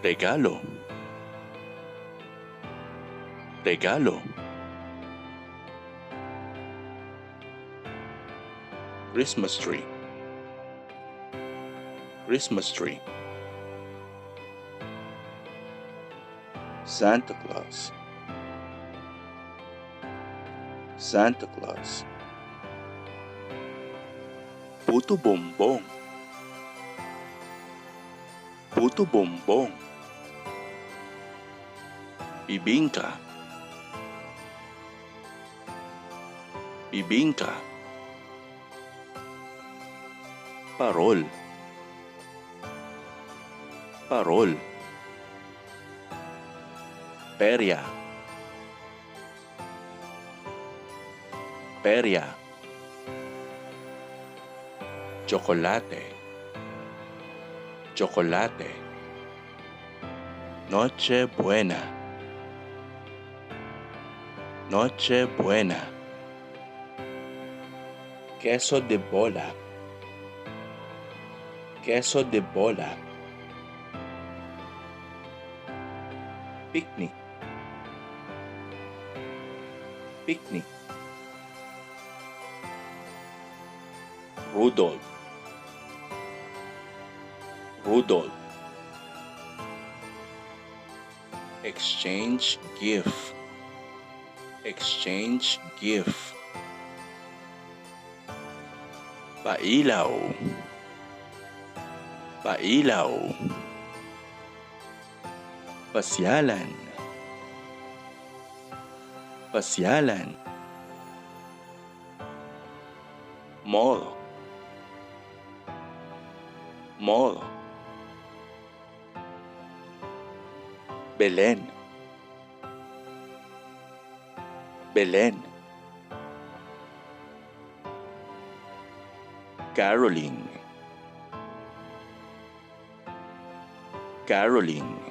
regalo, regalo. Christmas tree, Christmas tree. Santa Claus, Santa Claus. Puto bombong, puto bombong. Bibingka, bibingka. Parol, parol. Perya, perya. Chocolate, chocolate. Noche buena, noche buena. Queso de bola, queso de bola. Picnic, picnic. Rudolph, Rudolph. Exchange gift, exchange gift. Pailaw, pailaw. Pasyalan, pasyalan. Mall, mall. Belen, Belen. Caroling, Caroling.